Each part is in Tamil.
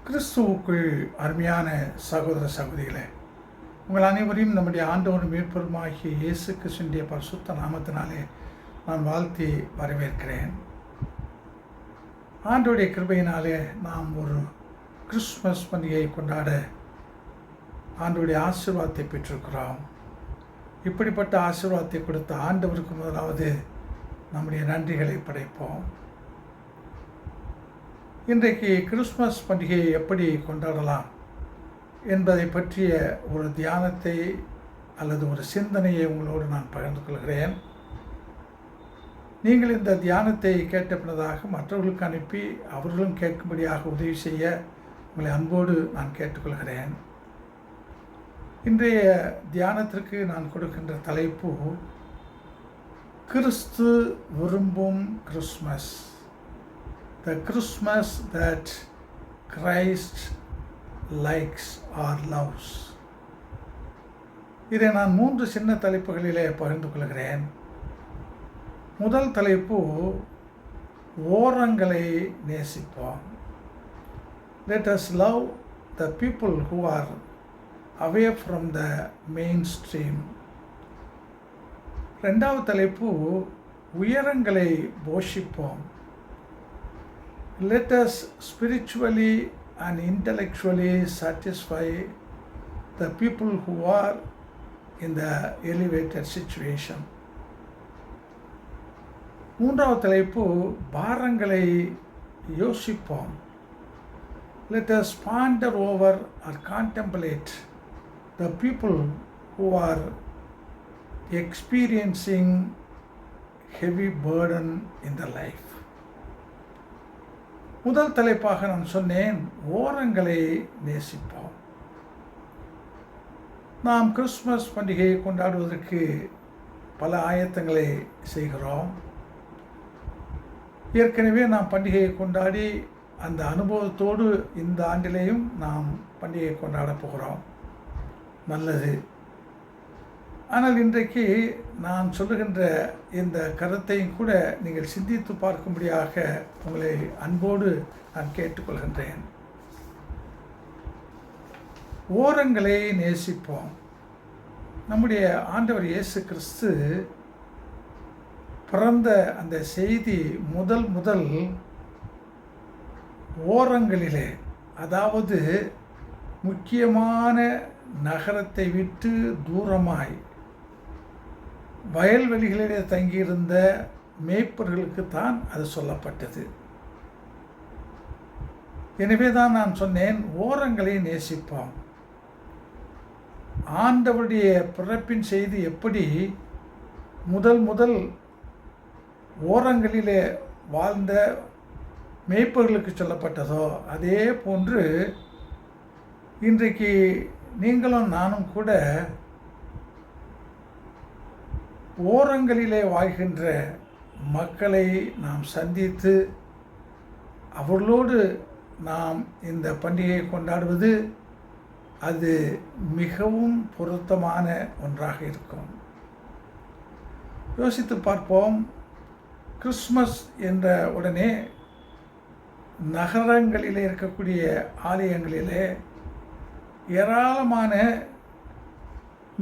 கிறிஸ்துவுக்குள் அருமையான சகோதர சகோதரிகளே, உங்கள் அனைவரையும் நம்முடைய ஆண்டவரும் மீட்பருமாகிய இயேசு கிறிஸ்துவினுடைய பரிசுத்த நாமத்தினாலே நான் வாழ்த்தி வரவேற்கிறேன். ஆண்டவருடைய கிருபையினாலே நாம் ஒரு கிறிஸ்மஸ் பண்டிகையை கொண்டாட ஆண்டவருடைய ஆசீர்வாதத்தை பெற்றிருக்கிறோம். இப்படிப்பட்ட ஆசீர்வாதத்தை கொடுத்த ஆண்டவருக்கு முதலாவது நம்முடைய நன்றிகளை படைப்போம். இன்றைக்கு கிறிஸ்மஸ் பண்டிகையை எப்படி கொண்டாடலாம் என்பதை பற்றிய ஒரு தியானத்தை அல்லது ஒரு சிந்தனையை உங்களோடு நான் பகிர்ந்து கொள்கிறேன். நீங்கள் இந்த தியானத்தை கேட்ட பின்னதாக மற்றவர்களுக்கு அனுப்பி அவர்களும் கேட்கும்படியாக உதவி செய்ய உங்களை அன்போடு நான் கேட்டுக்கொள்கிறேன். இன்றைய தியானத்திற்கு நான் கொடுக்கின்ற தலைப்பு கிறிஸ்து விரும்பும் Christmas. The Christmas that Christ likes or loves. இதை நான் 3 சின்ன தலைப்புகளிலே பகிர்ந்து கொள்கிறேன். முதல் தலைப்பு ஓரங்களை நேசிப்போம். Let us love the people who are away from the mainstream. இரண்டாவது தலைப்பு உயரங்களை போஷிப்போம். Let us spiritually and intellectually satisfy the people who are in the elevated situation. மூன்றாவது தலைப்பு பாரங்களை யோசிப்போம். Let us ponder over or contemplate the people who are experiencing heavy burden in their life. முதல் தலைப்பாக நான் சொன்னேன், ஓரங்களை நேசிப்போம். நாம் கிறிஸ்மஸ் பண்டிகையை கொண்டாடுவதற்கு பல ஆயத்தங்களை செய்கிறோம். ஏற்கனவே நாம் பண்டிகையை கொண்டாடி அந்த அனுபவத்தோடு இந்த ஆண்டிலேயும் நாம் பண்டிகையை கொண்டாடப் போகிறோம். நல்லது. ஆனால் இன்றைக்கு நான் சொல்லுகின்ற இந்த கருத்தையும் கூட நீங்கள் சிந்தித்து பார்க்கும்படியாக உங்களை அன்போடு நான் கேட்டுக்கொள்கின்றேன். ஓரங்களை நேசிப்போம். நம்முடைய ஆண்டவர் இயேசு கிறிஸ்து பிறந்த அந்த செய்தி முதல் ஓரங்களிலே, அதாவது முக்கியமான நகரத்தை விட்டு தூரமாய் வயல்வெளிகளிலே தங்கியிருந்த மேய்ப்பர்களுக்கு தான் அது சொல்லப்பட்டது. எனவே தான் நான் சொன்னேன், ஓரங்களை நேசிப்போம். ஆண்டவருடைய பிறப்பின் செய்தி எப்படி முதல் ஓரங்களிலே வாழ்ந்த மேய்ப்பர்களுக்கு சொல்லப்பட்டதோ, அதே போன்று இன்றைக்கு நீங்களும் நானும் கூட ஓரங்களிலே வாழ்கின்ற மக்களை நாம் சந்தித்து அவர்களோடு நாம் இந்த பண்டிகையை கொண்டாடுவது அது மிகவும் பொருத்தமான ஒன்றாக இருக்கும். யோசித்து பார்ப்போம். கிறிஸ்மஸ் என்ற உடனே நகரங்களிலே இருக்கக்கூடிய ஆலயங்களிலே ஏராளமான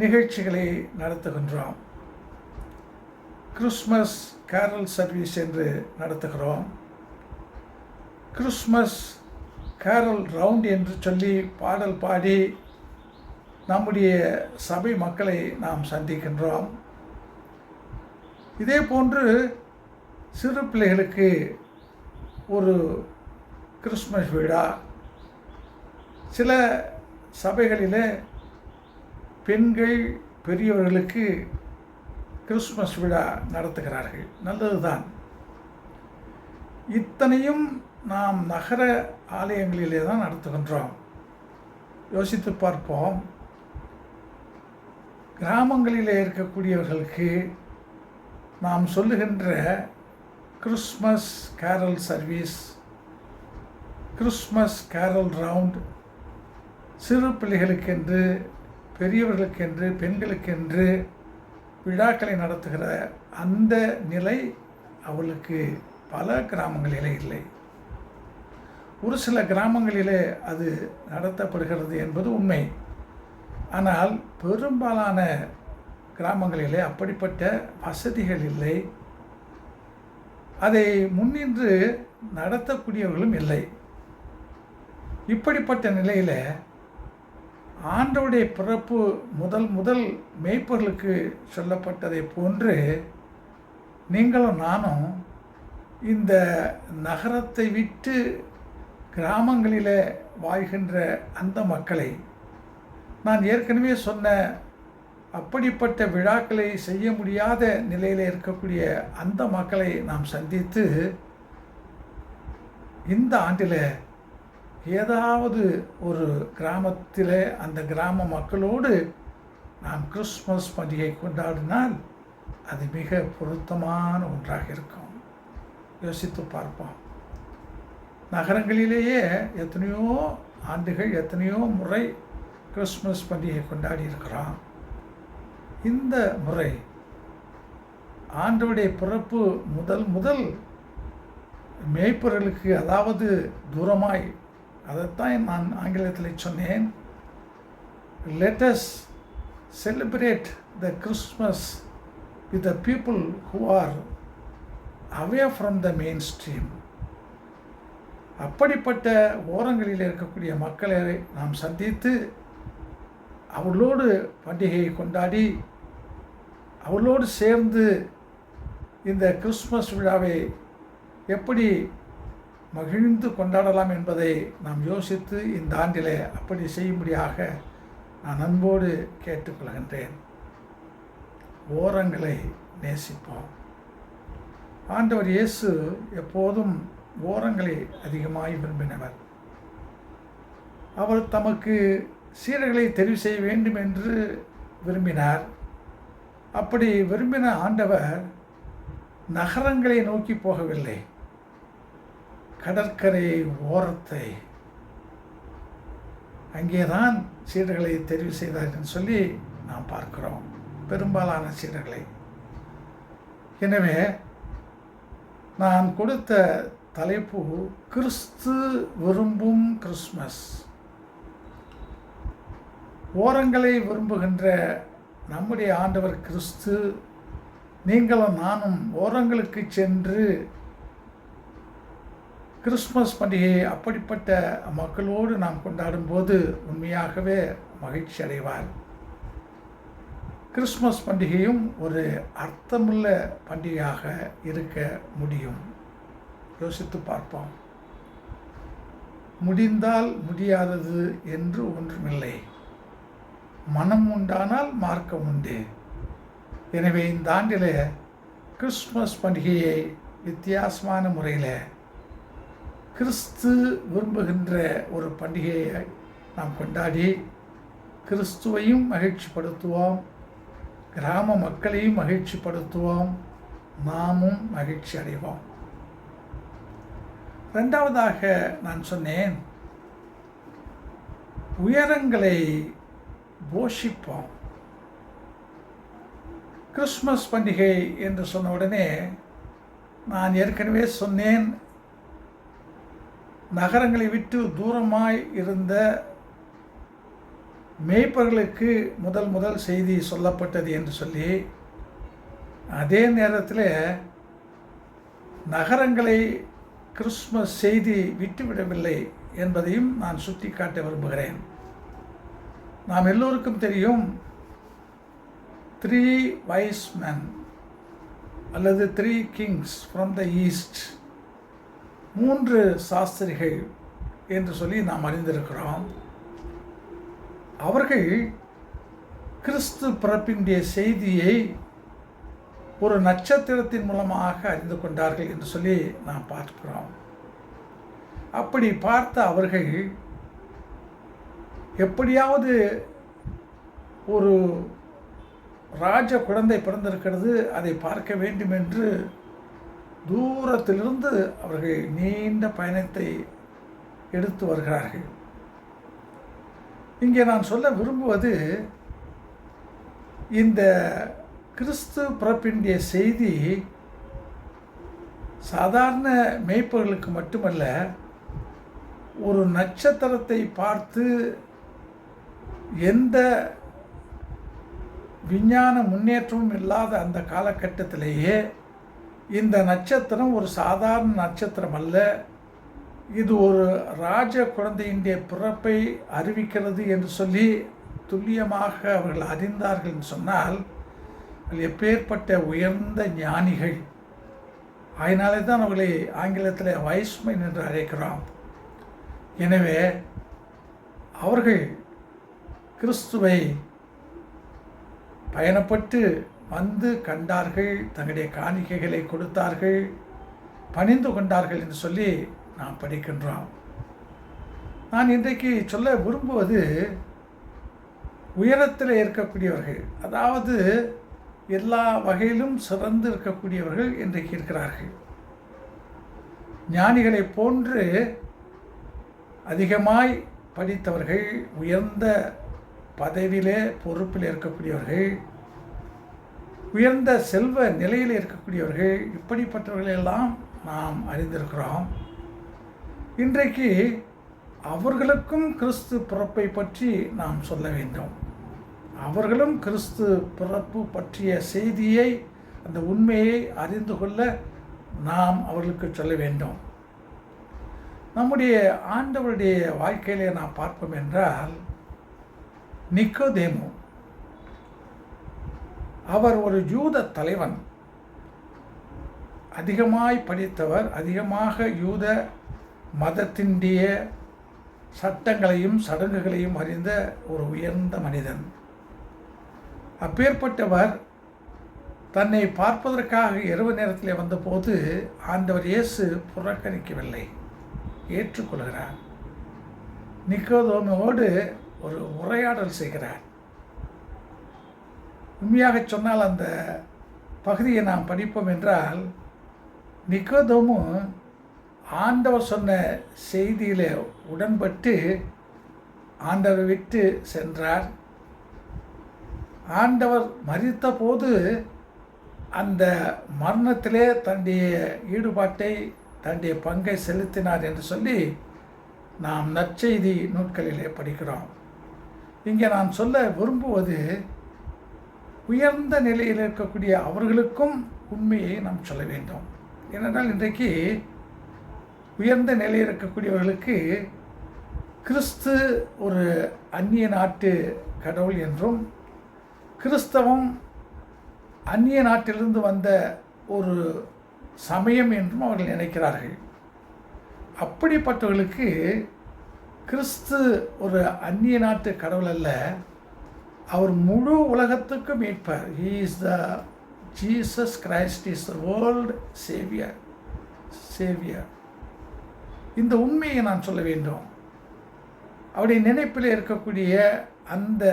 நிகழ்ச்சிகளை நடத்துகின்றோம். கிறிஸ்மஸ் கேரல் சர்வீஸ் என்று நடத்துகிறோம். கிறிஸ்மஸ் கேரல் ரவுண்ட் என்று சொல்லி பாடல் பாடி நம்முடைய சபை மக்களை நாம் சந்திக்கின்றோம். இதே போன்று சிறு பிள்ளைகளுக்கு ஒரு கிறிஸ்மஸ் விழா, சில சபைகளில் பெண்கள் பெரியவர்களுக்கு கிறிஸ்மஸ் விழா நடத்துகிறார்கள். நல்லதுதான். இத்தனையும் நாம் நகர ஆலயங்களிலே தான் நடத்துகின்றோம். யோசித்து பார்ப்போம். கிராமங்களிலே இருக்கக்கூடியவர்களுக்கு நாம் சொல்லுகின்ற Christmas carol service, Christmas carol round, சிறு பிள்ளைகளுக்கென்று, பெரியவர்களுக்கென்று, பெண்களுக்கென்று விழாக்களை நடத்துகிற அந்த நிலை அவளுக்கு பல கிராமங்களிலே இல்லை. ஒரு சில கிராமங்களிலே அது நடத்தப்படுகிறது என்பது உண்மை. ஆனால் பெரும்பாலான கிராமங்களிலே அப்படிப்பட்ட வசதிகள் இல்லை. அதை முன்னின்று நடத்தக்கூடியவர்களும் இல்லை. இப்படிப்பட்ட நிலையில் ஆண்டவருடைய பிறப்பு முதல் மேய்ப்பர்களுக்கு சொல்லப்பட்டதை போன்று நீங்களும் நானும் இந்த நகரத்தை விட்டு கிராமங்களில் வாழ்கின்ற அந்த மக்களை, நான் ஏற்கனவே சொன்ன அப்படிப்பட்ட விழாக்களை செய்ய முடியாத நிலையில் இருக்கக்கூடிய அந்த மக்களை நாம் சந்தித்து இந்த ஆண்டில் ஏதாவது ஒரு கிராமத்தில் அந்த கிராம மக்களோடு நாம் கிறிஸ்மஸ் பண்டிகை கொண்டாடினால் அது மிக பொருத்தமான ஒன்றாக இருக்கும். யோசித்து பார்ப்போம். நகரங்களிலேயே எத்தனையோ ஆண்டுகள் எத்தனையோ முறை கிறிஸ்மஸ் பண்டிகை கொண்டாடி இருக்கிறோம். இந்த முறை ஆண்டவருடைய பிறப்பு முதல் மேய்ப்பர்களுக்கு, அதாவது தூரமாய், அதைத்தான் நான் ஆங்கிலத்தில் சொன்னேன், let us celebrate the Christmas with the people who are away from the mainstream. அப்படிப்பட்ட ஓரங்களில் இருக்கக்கூடிய மக்களை நாம் சந்தித்து அவர்களோடு பண்டிகையை கொண்டாடி அவர்களோடு சேர்ந்து இந்த கிறிஸ்மஸ் விழாவை எப்படி மகிழ்ந்து கொண்டாடலாம் என்பதை நாம் யோசித்து இந்த ஆண்டில் அப்படி செய்யும்படியாக நான் அன்போடு கேட்டுக்கொள்கின்றேன். ஓரங்களை நேசிப்போம். ஆண்டவர் இயேசு எப்போதும் ஓரங்களை அதிகமாய் விரும்பினவர். அவர் தமக்கு சீடர்களை தெரிவு செய்ய வேண்டும் என்று விரும்பினார். அப்படி விரும்பின ஆண்டவர் நகரங்களை நோக்கி போகவில்லை, கடற்கரை ஓரத்தை, அங்கேதான் சீடர்களை தெரிவு செய்தார் என்று சொல்லி நாம் பார்க்கிறோம், பெரும்பாலான சீடர்களை. எனவே நான் கொடுத்த தலைப்பு கிறிஸ்து விரும்பும் கிறிஸ்மஸ். ஓரங்களை விரும்புகின்ற நம்முடைய ஆண்டவர் கிறிஸ்து, நீங்களும் நானும் ஓரங்களுக்கு சென்று கிறிஸ்மஸ் பண்டிகையை அப்படிப்பட்ட மக்களோடு நாம் கொண்டாடும்போது உண்மையாகவே மகிழ்ச்சி அடைவார். கிறிஸ்மஸ் பண்டிகையும் ஒரு அர்த்தமுள்ள பண்டிகையாக இருக்க முடியும். யோசித்து பார்ப்போம். முடிந்தால் முடியாதது என்று ஒன்றுமில்லை, மனம் உண்டானால் மார்க்கம் உண்டு. எனவே இந்த ஆண்டில் கிறிஸ்மஸ் பண்டிகையை வித்தியாசமான முறையில் கிறிஸ்து விரும்புகின்ற ஒரு பண்டிகையை நாம் கொண்டாடி கிறிஸ்துவையும் மகிழ்ச்சிப்படுத்துவோம், கிராம மக்களையும் மகிழ்ச்சிப்படுத்துவோம், நாமும் மகிழ்ச்சி அடைவோம். ரெண்டாவதாக நான் சொன்னேன், உயரங்களை போஷிப்போம். கிறிஸ்மஸ் பண்டிகை என்று சொன்ன உடனே நான் ஏற்கனவே சொன்னேன், நகரங்களை விட்டு தூரமாய் இருந்த மேய்ப்பர்களுக்கு முதல் செய்தி சொல்லப்பட்டது என்று சொல்லி, அதே நேரத்தில் நகரங்களை கிறிஸ்மஸ் செய்தி விட்டுவிடவில்லை என்பதையும் நான் சுட்டி காட்ட விரும்புகிறேன். நாம் எல்லோருக்கும் தெரியும், 3 wise men அல்லது 3 kings from the east, 3 சாஸ்திரிகள் என்று சொல்லி நாம் அறிந்திருக்கிறோம். அவர்கள் கிறிஸ்து பிறப்பினுடைய செய்தியை ஒரு நட்சத்திரத்தின் மூலமாக அறிந்து கொண்டார்கள் என்று சொல்லி நாம் பார்க்கிறோம். அப்படி பார்த்த அவர்கள் எப்படியாவது ஒரு ராஜ குழந்தை பிறந்திருக்கிறது, அதை பார்க்க வேண்டும் என்று தூரத்திலிருந்து அவர்கள் நீண்ட பயணத்தை எடுத்து வருகிறார்கள். இங்கே நான் சொல்ல விரும்புவது, இந்த கிறிஸ்து பிறப்பினுடைய செய்தி சாதாரண மேய்ப்பர்களுக்கு மட்டுமல்ல, ஒரு நட்சத்திரத்தை பார்த்து எந்த விஞ்ஞான முன்னேற்றமும் இல்லாத அந்த காலகட்டத்திலேயே இந்த நட்சத்திரம் ஒரு சாதாரண நட்சத்திரம் அல்ல, இது ஒரு ராஜ குழந்தையினுடைய பிறப்பை அறிவிக்கிறது என்று சொல்லி துல்லியமாக அவர்கள் அறிந்தார்கள் என்று சொன்னால் எப்பேற்பட்ட உயர்ந்த ஞானிகள். அதனாலே தான் அவர்களை ஆங்கிலத்தில் வைஸ்மென் என்று அழைக்கிறோம். எனவே அவர்கள் கிறிஸ்துவை பயணப்பட்டு வந்து கண்டார்கள், தங்களுடைய காணிக்கைகளை கொடுத்தார்கள், பணிந்து கொண்டார்கள் என்று சொல்லி நாம் படிக்கின்றோம். நான் இன்றைக்கு சொல்ல விரும்புவது உயரத்தில் இருக்கக்கூடியவர்கள், அதாவது எல்லா வகையிலும் சிறந்து இருக்கக்கூடியவர்கள் இன்றைக்கு இருக்கிறார்கள். ஞானிகளை போன்று அதிகமாய் படித்தவர்கள், உயர்ந்த பதவியிலே பொறுப்பில் இருக்கக்கூடியவர்கள், உயர்ந்த செல்வ நிலையில் இருக்கக்கூடியவர்கள், இப்படிப்பட்டவர்களெல்லாம் நாம் அறிந்திருக்கிறோம். இன்றைக்கு அவர்களுக்கும் கிறிஸ்து பிறப்பை பற்றி நாம் சொல்ல வேண்டும். அவர்களும் கிறிஸ்து பிறப்பு பற்றிய செய்தியை, அந்த உண்மையை அறிந்து கொள்ள நாம் அவர்களுக்கு சொல்ல வேண்டும். நம்முடைய ஆண்டவருடைய வாழ்க்கையிலே நாம் பார்ப்போம் என்றால், நிக்கோதேமு அவர் ஒரு யூத தலைவன், அதிகமாய் படித்தவர், அதிகமாக யூத மதத்தினுடைய சட்டங்களையும் சடங்குகளையும் அறிந்த ஒரு உயர்ந்த மனிதன். அப்பேற்பட்டவர் தன்னை பார்ப்பதற்காக இரவு நேரத்தில் வந்தபோது ஆண்டவர் இயேசு புறக்கணிக்கவில்லை, ஏற்றுக்கொள்கிறார். நிக்கோதேமுவோடு ஒரு உரையாடல் செய்கிறார். உண்மையாக சொன்னால் அந்த பகுதியை நாம் படிப்போம் என்றால், நிக்கோதேமு ஆண்டவர் சொன்ன செய்தியில் உடன்பட்டு ஆண்டவரை விட்டு சென்றார். ஆண்டவர் மரித்த போது அந்த மரணத்திலே தன்னுடைய ஈடுபாட்டை, தன்னுடைய பங்கை செலுத்தினார் என்று சொல்லி நாம் நற்செய்தி நூல்களிலே படிக்கிறோம். இங்கே நான் சொல்ல விரும்புவது, உயர்ந்த நிலையில் இருக்கக்கூடிய அவர்களுக்கும் உண்மையை நாம் சொல்ல வேண்டும். ஏனென்றால் இன்றைக்கு உயர்ந்த நிலையில் இருக்கக்கூடியவர்களுக்கு கிறிஸ்து ஒரு அந்நிய நாட்டு கடவுள் என்றும், கிறிஸ்தவம் அந்நிய நாட்டிலிருந்து வந்த ஒரு சமயம் என்றும் அவர்கள் நினைக்கிறார்கள். அப்படிப்பட்டவர்களுக்கு கிறிஸ்து ஒரு அந்நிய நாட்டு கடவுள் அல்ல, அவர் முழு உலகத்துக்கும் மீட்பார். He is the Jesus Christ is the world saviour. இந்த உண்மையை நான் சொல்ல வேண்டும். அவருடைய நினைப்பில் இருக்கக்கூடிய அந்த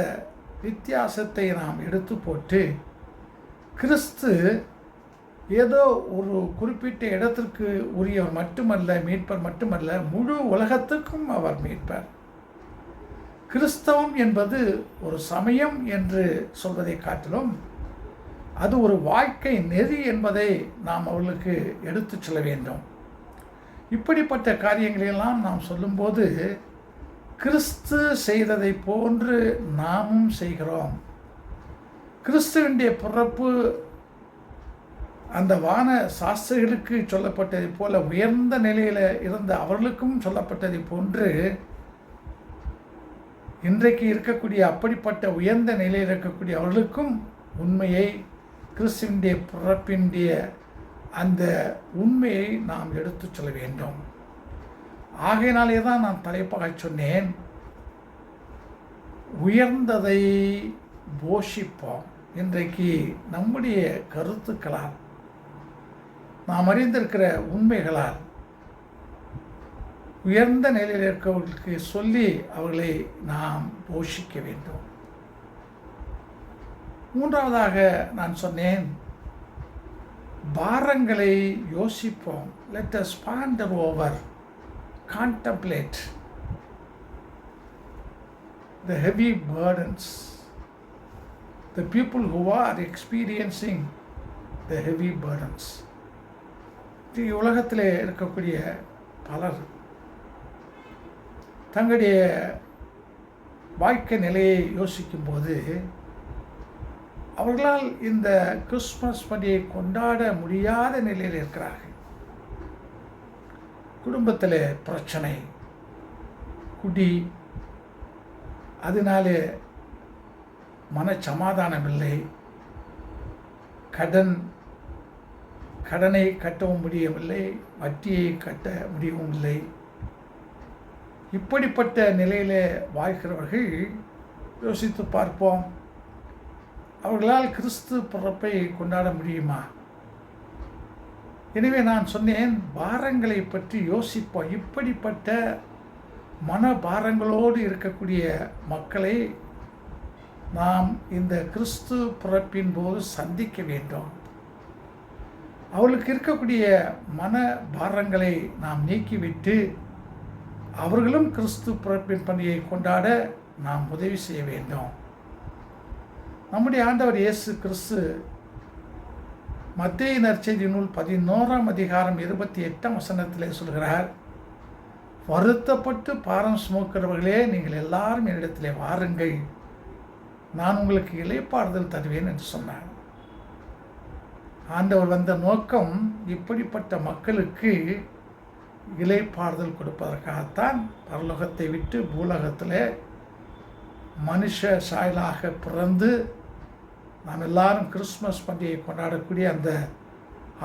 வித்தியாசத்தை நாம் எடுத்து போட்டு, கிறிஸ்து ஏதோ ஒரு குறிப்பிட்ட இடத்திற்கு உரியவர் மட்டுமல்ல, மீட்பர் மட்டுமல்ல, முழு உலகத்துக்கும் அவர் மீட்பர். கிறிஸ்தவம் என்பது ஒரு சமயம் என்று சொல்வதை காட்டிலும் அது ஒரு வாழ்க்கை நெறி என்பதை நாம் அவர்களுக்கு எடுத்து சொல்ல வேண்டும். இப்படிப்பட்ட காரியங்களெல்லாம் நாம் சொல்லும்போது, கிறிஸ்து செய்ததை போன்று நாமும் செய்கிறோம். கிறிஸ்துவினுடைய பிறப்பு அந்த வான சாஸ்திரிகளுக்கு சொல்லப்பட்டதை போல, உயர்ந்த நிலையில் இருந்த அவர்களுக்கும் சொல்லப்பட்டதை போன்று, இன்றைக்கு இருக்கக்கூடிய அப்படிப்பட்ட உயர்ந்த நிலையில் இருக்கக்கூடிய அவர்களுக்கும் உண்மையை, கிறிஸ்துவினுடைய பிறப்பினுடைய அந்த உண்மையை நாம் எடுத்து சொல்ல வேண்டும். ஆகையினாலே தான் நான் தலைப்பாக சொன்னேன், உயர்ந்ததை போஷிப்போம். இன்றைக்கு நம்முடைய கருத்துக்களால், நாம் அறிந்திருக்கிற உண்மைகளால் உயர்ந்த நிலையில் இருக்கிறவர்களுக்கு சொல்லி அவர்களை நாம் போஷிக்க வேண்டும். மூன்றாவதாக நான் சொன்னேன், பாரங்களை யோசிப்போம். Let us ponder over, contemplate the heavy burdens, the people who are experiencing the heavy burdens. உலகத்திலே இருக்கக்கூடிய பலர் தங்களுடைய வாழ்க்கை நிலையை யோசிக்கும்போது அவர்களால் இந்த கிறிஸ்மஸ் பண்டிகையை கொண்டாட முடியாத நிலையில் இருக்கிறார்கள். குடும்பத்தில் பிரச்சனை, குடி, அதனாலே மனச்சமாதானம் இல்லை, கடனை கட்டவும் முடியவில்லை, வட்டியை கட்ட முடியவும் இல்லை. இப்படிப்பட்ட நிலையில் வாழ்கிறவர்கள் யோசித்து பார்ப்போம், அவர்களால் கிறிஸ்து பிறப்பை கொண்டாட முடியுமா? எனவே நான் சொன்னேன், பாரங்களை பற்றி யோசிப்போம். இப்படிப்பட்ட மன பாரங்களோடு இருக்கக்கூடிய மக்களை நாம் இந்த கிறிஸ்து பிறப்பின் போது சந்திக்க வேண்டும். அவர்களுக்கு இருக்கக்கூடிய மன பாரங்களை நாம் நீக்கிவிட்டு அவர்களும் கிறிஸ்து பிறப்பின் பண்டிகையை கொண்டாட நாம் உதவி செய்ய வேண்டும். நம்முடைய ஆண்டவர் இயேசு கிறிஸ்து மத்தேயு நற்செய்தி நூல் 11ஆம் அதிகாரம் 28ஆம் வசனத்திலே சொல்கிறார், வருத்தப்பட்டு பாரம் சுமக்கிறவர்களே, நீங்கள் எல்லாரும் என்னிடத்திலே வாருங்கள், நான் உங்களுக்கு இளைப்பாறுதல் தருவேன் என்று சொன்னார். ஆண்டவர் வந்த நோக்கம் இப்படிப்பட்ட மக்களுக்கு இளைப்பாறுதல் கொடுப்பதற்காகத்தான் பரலோகத்தை விட்டு பூலோகத்தில் மனுஷ சாயலாக பிறந்து நாம் எல்லாரும் கிறிஸ்மஸ் பண்டிகையை கொண்டாடக்கூடிய அந்த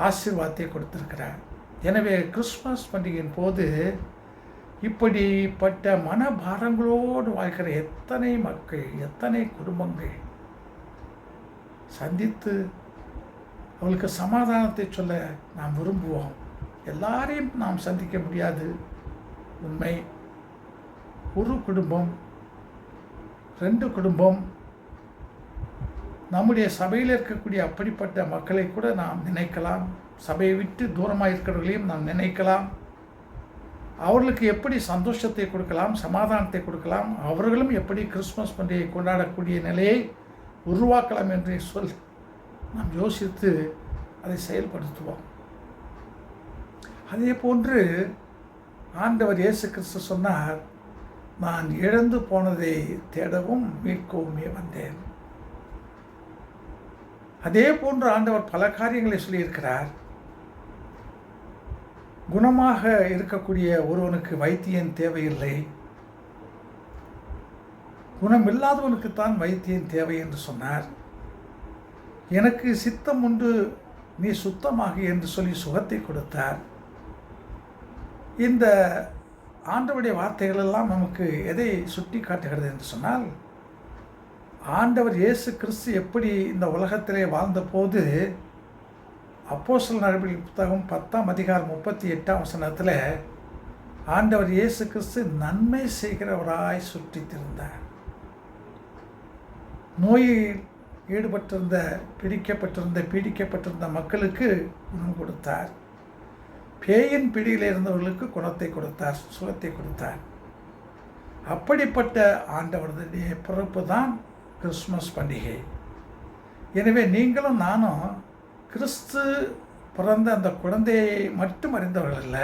ஆசீர்வாதத்தை கொடுத்திருக்கிறார். எனவே கிறிஸ்மஸ் பண்டிகையின் போது இப்படிப்பட்ட மனபாரங்களோடு வாழ்கிற எத்தனை மக்கள், எத்தனை குடும்பங்கள் சந்தித்து அவளுக்கு சமாதானத்தை சொல்ல நாம் விரும்புவோம். எல்லாரையும் நாம் சந்திக்க முடியாது, உண்மை. ஒரு குடும்பம், 2 குடும்பம், நம்முடைய சபையில் இருக்கக்கூடிய அப்படிப்பட்ட மக்களை கூட நாம் நினைக்கலாம். சபையை விட்டு தூரமாக இருக்கிறவர்களையும் நாம் நினைக்கலாம். அவர்களுக்கு எப்படி சந்தோஷத்தை கொடுக்கலாம், சமாதானத்தை கொடுக்கலாம், அவர்களும் எப்படி கிறிஸ்மஸ் பண்டிகையை கொண்டாடக்கூடிய நிலையை உருவாக்கலாம் என்று நாம் யோசித்து அதை செயல்படுத்துவோம். அதே போன்று ஆண்டவர் இயேசு கிறிஸ்து சொன்னார், நான் இழந்து போனதை தேடவும் மீட்கவுமே வந்தேன். அதே போன்று ஆண்டவர் பல காரியங்களை சொல்லியிருக்கிறார். குணமாக இருக்கக்கூடிய ஒருவனுக்கு வைத்தியன் தேவையில்லை, குணமில்லாதவனுக்குத்தான் வைத்தியன் தேவை என்று சொன்னார். எனக்கு சித்தம் உண்டு, நீ சுத்தமாகி என்று சொல்லி சுகத்தை கொடுத்தார். இந்த ஆண்டவருடைய வார்த்தைகள் எல்லாம் நமக்கு எதை சுட்டி காட்டுகிறது என்று சொன்னால், ஆண்டவர் இயேசு கிறிஸ்து எப்படி இந்த உலகத்திலே வாழ்ந்தபோது அப்போஸ்தலர் நடவடிக்கைகள் புத்தகம் 10ஆம் அதிகாரம் 38ஆம் வசனத்தில் ஆண்டவர் இயேசு கிறிஸ்து நன்மை செய்கிறவராய் சுற்றித் திரிந்தார். நோயில் ஈடுபட்டிருந்த, பீடிக்கப்பட்டிருந்த மக்களுக்கு குணம் கொடுத்தார். பேயின் பிடியில் இருந்தவர்களுக்கு குணத்தை கொடுத்தார், சுகத்தை கொடுத்தார். அப்படிப்பட்ட ஆண்டவருடைய பிறப்பு தான் கிறிஸ்மஸ் பண்டிகை. எனவே நீங்களும் நானும் கிறிஸ்து பிறந்த அந்த குழந்தையை மட்டும் அறிந்தவர்கள் அல்ல,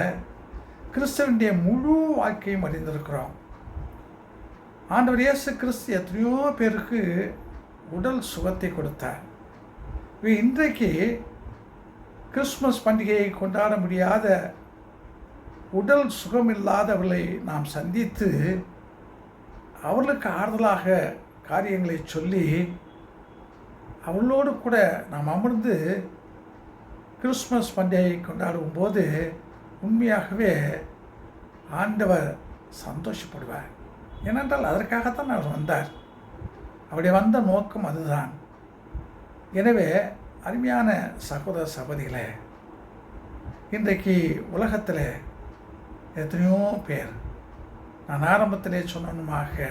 கிறிஸ்துவனுடைய முழு வாழ்க்கையும் அறிந்திருக்கிறோம். ஆண்டவர் இயேசு கிறிஸ்து எத்தனையோ பேருக்கு உடல் சுகத்தை கொடுத்தார். இன்றைக்கு கிறிஸ்மஸ் பண்டிகையை கொண்டாட முடியாத, உடல் சுகமில்லாதவர்களை நாம் சந்தித்து அவர்களுக்கு ஆறுதலாக காரியங்களை சொல்லி அவளோடு கூட நாம் அமர்ந்து கிறிஸ்மஸ் பண்டிகையை கொண்டாடும் போது உண்மையாகவே ஆண்டவர் சந்தோஷப்படுவார். ஏனென்றால் அதற்காகத்தான் அவர் வந்தார். அவருடைய வந்த நோக்கம் அதுதான். எனவே அருமையான சகோதர சகோதரிகளே, இன்றைக்கு உலகத்தில் எத்தனையோ பேர், நான் ஆரம்பத்திலே சொன்னமாக,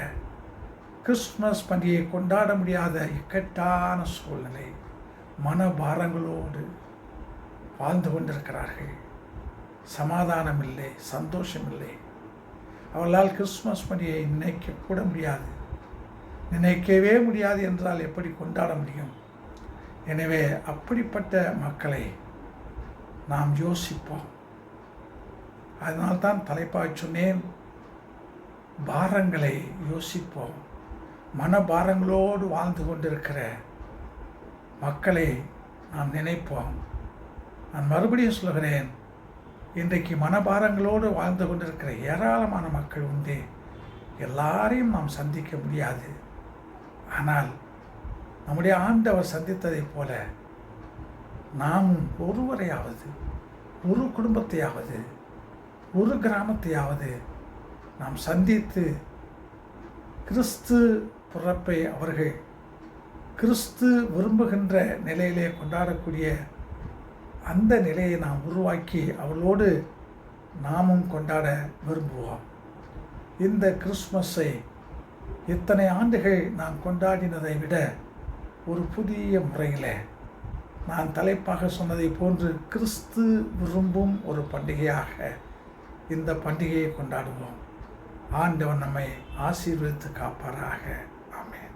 கிறிஸ்மஸ் பண்டிகையை கொண்டாட முடியாத இக்கட்டான சூழ்நிலை, மனபாரங்களோடு வாழ்ந்து கொண்டிருக்கிறார்கள். சமாதானம் இல்லை, சந்தோஷம் இல்லை. அவர்களால் கிறிஸ்மஸ் பண்டிகையை நினைக்கக்கூட முடியாது. நினைக்கவே முடியாது என்றால் எப்படி கொண்டாட முடியும்? எனவே அப்படிப்பட்ட மக்களை நாம் யோசிப்போம். அதனால்தான் தலைப்பாக சொன்னேன், பாரங்களை யோசிப்போம். மனபாரங்களோடு வாழ்ந்து கொண்டிருக்கிற மக்களை நாம் நினைப்போம். நான் மறுபடியும் சொல்கிறேன், இன்றைக்கு மனபாரங்களோடு வாழ்ந்து கொண்டிருக்கிற ஏராளமான மக்கள் உண்டு. எல்லாரையும் நாம் சந்திக்க முடியாது. ஆனால் நம்முடைய ஆண்டவர் சந்தித்ததைப் போல நாமும் ஒருவரையாவது, ஒரு குடும்பத்தையாவது, ஒரு கிராமத்தையாவது நாம் சந்தித்து கிறிஸ்து பிறப்பை அவர்கள் கிறிஸ்து விரும்புகின்ற நிலையிலே கொண்டாடக்கூடிய அந்த நிலையை நாம் உருவாக்கி அவளோடு நாமும் கொண்டாட விரும்புவோம். இந்த கிறிஸ்மஸை இத்தனை ஆண்டுகள் நாம் கொண்டாடினதை விட ஒரு புதிய முறையில் நான் தலைப்பாக சொன்னதை போன்று கிறிஸ்து விரும்பும் ஒரு பண்டிகையாக இந்த பண்டிகையை கொண்டாடுவோம். ஆண்டவர் நம்மை ஆசீர்வதித்து காப்பாராக. ஆமென்.